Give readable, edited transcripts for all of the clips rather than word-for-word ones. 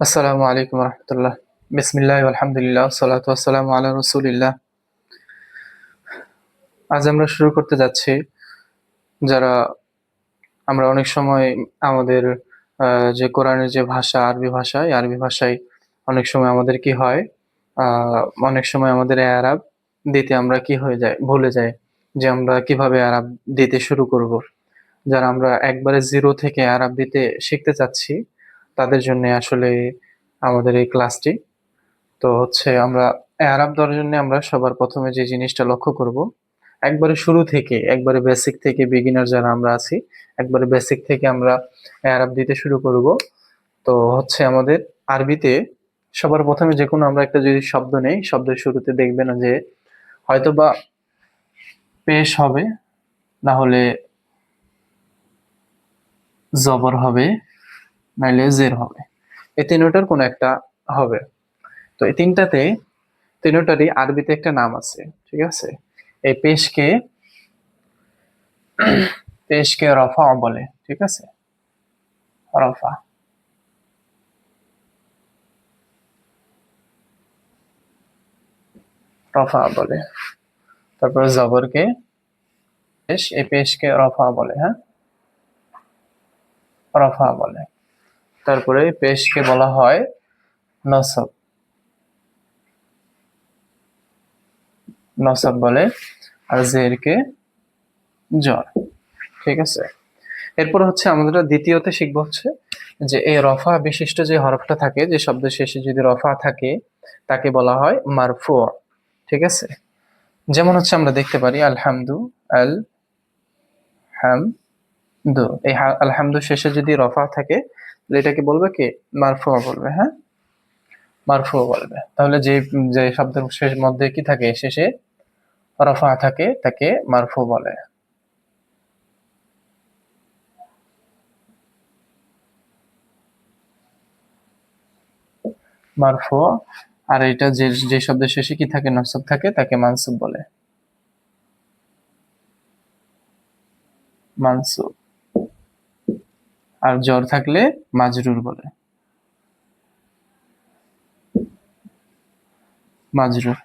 আসসালামু আলাইকুম রহমতুল্লাহ। বিসমিল্লাহ আলহামদুলিল্লাহ সালাতু আসসালামু আলা রসুলিল্লাহ। আজ আমরা শুরু করতে যাচ্ছি। যারা আমরা অনেক সময় আমাদের যে কোরআনের যে ভাষা আরবি ভাষা, এই আরবি ভাষায় অনেক সময় আমাদের কি হয়, অনেক সময় আমাদের এরাব দিতে আমরা কি হয়ে যায়, ভুলে যাই যে আমরা কিভাবে এরাব দিতে শুরু করব। যারা আমরা একবারে জিরো থেকে এরাব দিতে শিখতে চাচ্ছি, তাদের জন্য আসলে আমাদের এই ক্লাসটি। তো হচ্ছে আমরা এআরাব দেওয়ার জন্য আমরা সবার প্রথমে যে জিনিসটা লক্ষ্য করব, একবারে শুরু থেকে, একবারে বেসিক থেকে, বিগিনার যারা আমরা আছি, একবারে বেসিক থেকে আমরা এআরাব দিতে শুরু করব। তো হচ্ছে আমাদের আরবিতে সবার প্রথমে যে কোনো আমরা একটা যদি শব্দ নেই, শব্দের শুরুতে দেখবেন যে হয়তোবা পেশ হবে, না হলে জবর হবে, নাইলে জের হবে। এই তিনটার কোনো একটা হবে। তো এই তিনটারই আরবিতে একটা নাম আছে, ঠিক আছে? এই পেশকে রফা বলে, ঠিক আছে? রফা, রফা বলে। তারপরে জবরকে পেশ, এই পেশকে রফা বলে, হ্যাঁ, রফা বলে। তারপরে পেশকে বলা হয় নসব, নসব বলে। আর জেরকে জ্বর, ঠিক আছে? এরপর হচ্ছে আমরা দ্বিতীয়তে শিখবো হচ্ছে যে এই রফা বিশিষ্ট যে হরফটা থাকে, যে শব্দের শেষে যদি রফা থাকে, তাকে বলা হয় মারফু, ঠিক আছে? যেমন হচ্ছে আমরা দেখতে পারি আলহামদু, আল হাম দু, এই আলহামদু শেষে যদি রফা থাকে, তাহলে এটাকে বলবে কি? মারফু বলবে, হ্যাঁ, মারফু বলবে। তাহলে যে যে শব্দের শেষ মধ্যে কি থাকে, শেষে রফা থাকে, তাকে মারফু বলে। মারফু। আর এটা যে যে শব্দের শেষে কি থাকে, নসব থাকে, তাকে মানসুব বলে, মানসুব। আর জ্বর থাকলে মাজরুর বলে, মাজরুর।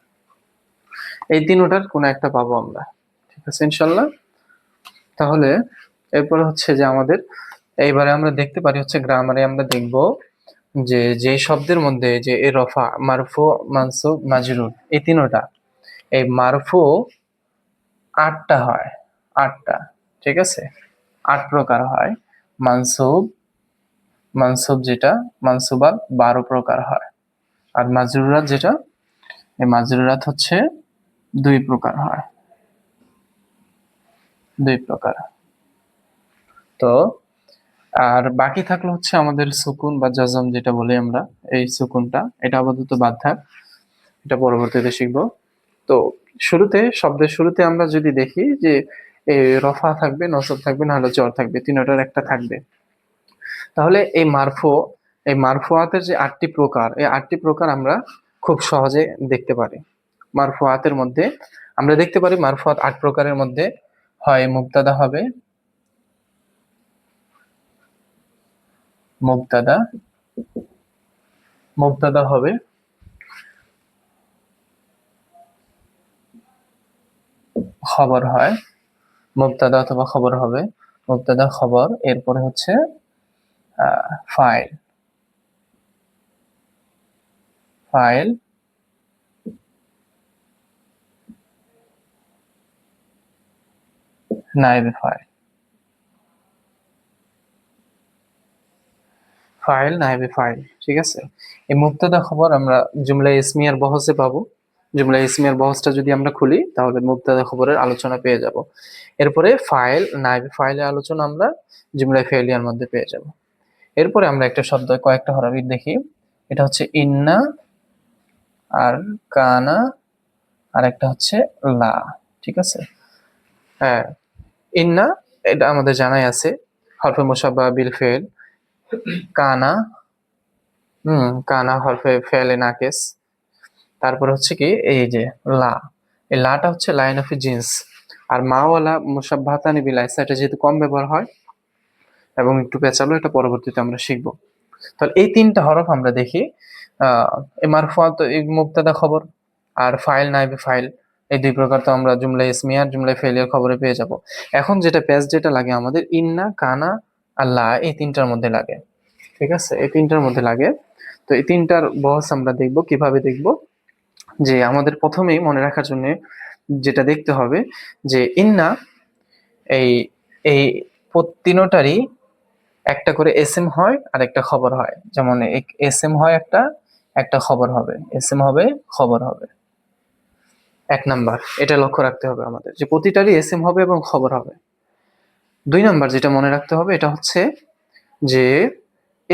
এই তিনটার কোন একটা পাবো আমরা, ঠিক আছে ইনশাল্লাহ। তাহলে এরপরে হচ্ছে যে আমাদের এইবারে আমরা দেখতে পারি হচ্ছে গ্রামারে আমরা দেখব যে যে শব্দের মধ্যে যে এই রফা, মারফু, মানসুব, মাজরুর, এই তিনটা, এই মারফু আটটা হয়, আটটা, ঠিক আছে? আট প্রকার হয়। মানসুব, মানসুব যেটা, মানসুবাত 12 প্রকার হয়। আর মাজরুরাত যেটা, এই মাজরুরাত হচ্ছে 2 প্রকার হয়, 2 প্রকার। তো আর বাকি থাকলো হচ্ছে আমাদের সুকুন বা জজম যেটা বলি আমরা, এই সুকুনটা, এটা আপাতত বাদ থাক, এটা পরবর্তীতে শিখবো। তো শুরুতে, শব্দের শুরুতে আমরা যদি দেখি যে এই রফা থাকবে, নসব থাকবে, না হলে জ্বর থাকবে, তিনটার একটা থাকবে। তাহলে এই মারফু, এই মারফুয়াতের যে 8টি প্রকার, এই 8টি প্রকার আমরা খুব সহজে দেখতে পারি। মারফুয়াতের মধ্যে আমরা দেখতে পারি, মারফুয়াত 8 প্রকারের মধ্যে হয় মুবতাদা হবে, মুবতাদা, মুবতাদা হবে, খবর হয়, মুবতাদা অথবা খবর হবে, মুবতাদা খবর। এরপরে হচ্ছে ফাইল, ফাইল, নায়েবে ফাইল, ফাইল, নায়েবে ফাইল, ঠিক আছে? এই মুবতাদা খবর আমরা জুমলা ইসমিয়ার বহসে পাবো। জুমলা ইসমিয়ার বহসটা যদি আমরা খুলি, তাহলে মুবতাদা খবরের আলোচনা পেয়ে যাব। এরপরে ফাইল, নায়েবে ফাইলের আলোচনা আমরা জুমলা ফেলিয়ার মধ্যে পেয়ে যাব। এরপরে আমরা একটা শব্দ, কয়েকটা হরফ দেখি। এটা হচ্ছে ইন্না, আর কানা, আর একটা হচ্ছে লা, ঠিক আছে? হ্যাঁ, ইন্না, এটা আমাদের জানাই আছে, হরফে মুসাব্বা বিল ফেল। কানা, কানা হরফে ফেলে নাকেস। তারপর হচ্ছে কি, এই যে লা, এই লাটা হচ্ছে লাইন অফ জিন্স। আর মাওয়ালা মুসাব্বাহাতানি বিল আইসা, এটা যেহেতু কম ব্যবহার হয় এবং একটু পেঁচালো, এটা পরবর্তীতে আমরা শিখবো। তাহলে এই তিনটা হরফ আমরা দেখি। এই মারফুয়াত এই মুবতাদা খবর, আর ফাইল নাইবে ফাইল, এই দুই প্রকার তো আমরা জুমলা ইসমিয়া আর জুমলা ফেলিয়ার খবরে পেয়ে যাব। এখন যেটা পেজ যেটা লাগে আমাদের ইন্না, কানা, আল্লাহ, এই তিনটার মধ্যে লাগে। ঠিক আছে, এই তিনটার মধ্যে লাগে। তো এই তিনটার বহস আমরা দেখব। কিভাবে দেখব? যে আমাদের প্রথমেই মনে রাখার জন্য যেটা দেখতে হবে যে ইন্না এই এই তিনোটারই একটা করে এস এম হয় আর একটা খবর হয়। যেমন এস এম হয় একটা, একটা খবর হবে, এস এম হবে, খবর হবে। এক নাম্বার, এটা লক্ষ্য রাখতে হবে আমাদের যে প্রতিটারই এস এম হবে এবং খবর হবে। দুই নাম্বার যেটা মনে রাখতে হবে এটা হচ্ছে যে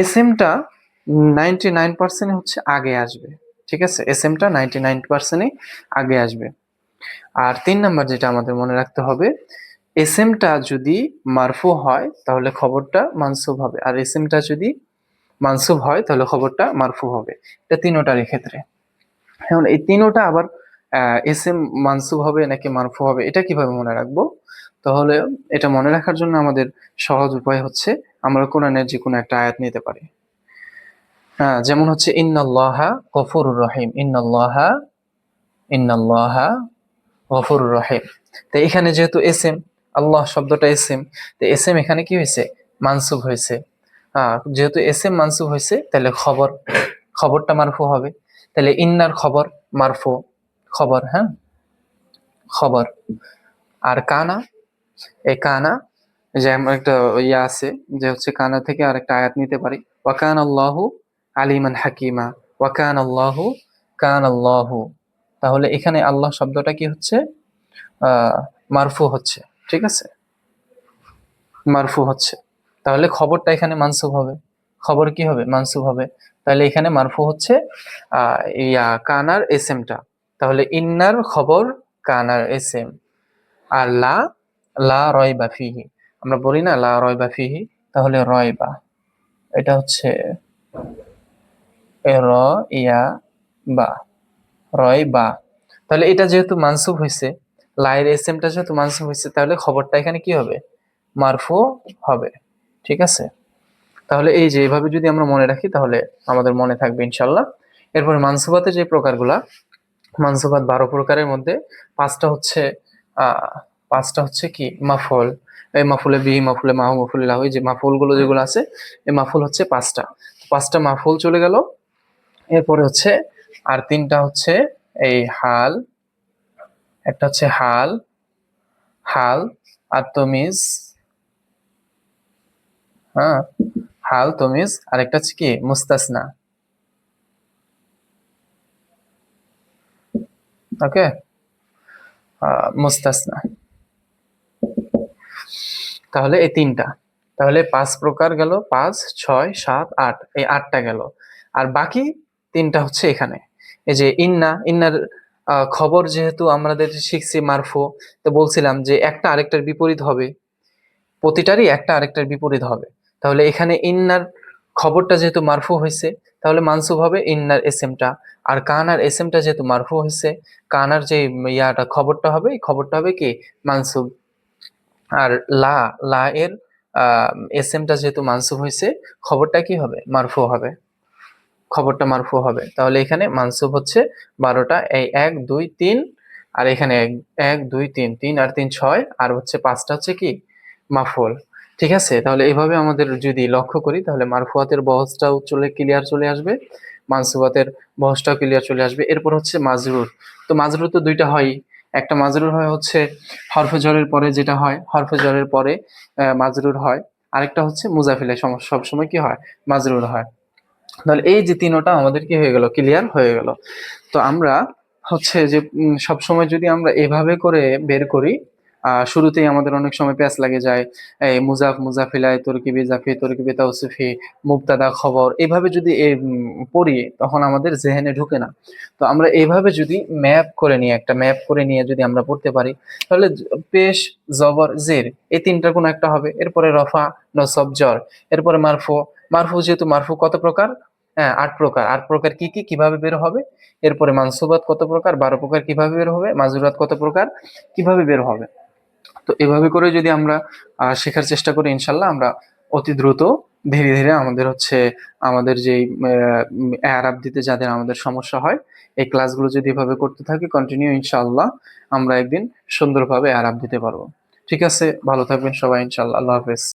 এস এমটা 99% হচ্ছে আগে আসবে। ঠিক আছে, এস এমটা 99% আগে আসবে। আর তিন নাম্বার যেটা আমাদের মনে রাখতে হবে, এস এমটা যদি মারফু হয় তাহলে খবরটা মানসুব হবে, আর এস এমটা যদি মানসুব হয় তাহলে খবরটা মারফু হবে। এটা তিনোটারই ক্ষেত্রে। এখন এই তিনোটা আবার এস এম মানসুব হবে নাকি মারফু হবে এটা কিভাবে মনে রাখবো? তাহলে এটা মনে রাখার জন্য আমাদের সহজ উপায় হচ্ছে আমরা কোরআনের যে কোনো একটা আয়াত নিতে পারি। হ্যাঁ, যেমন হচ্ছে ইন্নাল্লাহা গফুরুর রহিম, ইন্নাল্লাহা গফুরুর রহিম। তো এখানে যেহেতু এস এম, আল্লাহ শব্দটা এস এম, তো এস এম এখানে কি হয়েছে? মানসুব হয়েছে। যেহেতু এস এম মানসুব হয়েছে তাহলে খবরটা মারফু হবে। তাহলে ইন্নার খবর মারফু, খবর, হ্যাঁ, খবর। আর কানা, এই কানা, যে আমার একটা ইয়া আছে যে হচ্ছে কানা থেকে আরেকটা আয়াত নিতে পারি, ওয়াকান আল্লাহু আলিমান হাকিমা, ওয়াকান আল্লাহু, কান আল্লাহু। তাহলে এখানে আল্লাহ শব্দটা কি হচ্ছে? মারফু হচ্ছে। ঠিক আছে, মারফু হচ্ছে। তাহলে খবরটা এখানে মানসুব হবে, খবর কি হবে? মানসুব হবে। তাহলে এখানে মারফু হচ্ছে কানার এস এমটা। তাহলে ইন্নার খবর কানার এস এম। আর লা, লা রয়বা ফিহি, আমরা বলি না লা রয়বা ফিহি, তাহলে রয়বা, এটা হচ্ছে র ইয়া বা, রয়বা। তাহলে এটা যেহেতু মানসুব হয়েছে, লায়ের এস এমটা যেহেতু মানসুব হয়েছে, তাহলে খবরটা এখানে কি হবে? মারফু হবে। ঠিক আছে, তাহলে এই যে এইভাবে যদি আমরা মনে রাখি তাহলে আমাদের মনে থাকবে ইনশাল্লাহ। এরপরে মানসুবাতের যে প্রকারগুলা, মানসুবাত 12 প্রকারের মধ্যে পাঁচটা হচ্ছে আহ পাঁচটা হচ্ছে কি মাফুল। এই মাফুলে বিহি, মাফুলে মাহু, মাফুলে লাহু, এই যে মাফুল গুলো যেগুলো আছে, এই মাফুল হচ্ছে পাঁচটা। পাঁচটা মাফুল চলে গেল। এরপরে হচ্ছে আর তিনটা হচ্ছে এই হাল, একটা হচ্ছে হাল, হাল আর তমিজ, হ্যাঁ, হাল তমিজ, আর একটা হচ্ছে কি মুস্তাসনা। ওকে, মুস্তাসনা। তাহলে এই তিনটা, তাহলে 5 প্রকার গেল, 5, 6, 7, 8, এই 8টা গেল। আর বাকি তিনটা হচ্ছে এখানে। এই যে ইন্নার খবর যেহেতু আমাদের শিখছি মারফু, তো বলছিলাম যে একটা আরেকটার বিপরীত হবে, প্রতিটারই একটা আরেকটার বিপরীত হবে। তাহলে এখানে ইন্নার খবরটা যেহেতু মারফু হয়েছে তাহলে মানসুব হবে ইন্নার এসএমটা। আর কানার এসএমটা যেহেতু মারফু হয়েছে, কানার যে ইয়াটা খবরটা হবে, এই খবরটা হবে কি মানসুব। আর লা, লা এর এসএমটা যেহেতু মানসুব হয়েছে, খবরটা কি হবে? মারফু হবে, খবরটা মারফু হবে। তাহলে এখানে মানসুব হচ্ছে 12টা, এই 1, 2, 3, আর এখানে 1, 2, 3, 3 আর 3 6, আর হচ্ছে 5টা হচ্ছে কি মাফুল। ঠিক আছে, তাহলে এইভাবে আমাদের যদি লক্ষ্য করি তাহলে মারফুয়াতের বহসটাও ক্লিয়ার চলে আসবে, মানসুবাতের বহসটাও ক্লিয়ার চলে আসবে। এরপর হচ্ছে মাজরুর। তো মাজরুর তো দুইটা হয়, একটা মাজরুর হয় হচ্ছে হরফে জরের পরে, যেটা হয় হরফে জরের পরে মাজরুর হয়। আরেকটা হচ্ছে মুজাফিলে সবসময় কি হয়? মাজরুর হয়। তাহলে এই যে তিনটা আমাদের কি হয়ে গেল? ক্লিয়ার হয়ে গেল। তো আমরা হচ্ছে যে সবসময় যদি আমরা এভাবে করে বের করি, শুরুতেই আমাদের অনেক সময় প্যাচ লাগে যায়, এই মুজাফিলায় তরকিবি জাফি, তরকিবি তাওসিফি, মুবতাদা খবর, এইভাবে যদি পড়ি তখন আমাদের জেহেনে ঢুকে না। তো আমরা এইভাবে যদি একটা ম্যাপ করে নিয়ে যদি আমরা পড়তে পারি, তাহলে পেশ, জবর, জের, এই তিনটার কোনো একটা হবে। এরপরে রফা, নসব, জর, এরপরে মারফু। মারফু যেহেতু মারফু কত প্রকার? হ্যাঁ, 8 প্রকার। 8 প্রকার কি কি, কিভাবে বের হবে? এরপরে মানসুবাত কত প্রকার? 12 প্রকার, কিভাবে বের হবে? মাজরুরাত কত প্রকার, কিভাবে বের হবে? তো এভাবে করে যদি আমরা শেখার চেষ্টা করি ইনশাল্লাহ আমরা অতি দ্রুত ধীরে ধীরে আমাদের হচ্ছে আমাদের যেই এআরআব দিতে যাদের আমাদের সমস্যা হয়, এই ক্লাসগুলো যদি এভাবে করতে থাকি কন্টিনিউ, ইনশাআল্লাহ আমরা একদিন সুন্দরভাবে এআরআব দিতে পারবো। ঠিক আছে, ভালো থাকবেন সবাই, ইনশাআল্লাহ। আল্লাহ হাফেজ।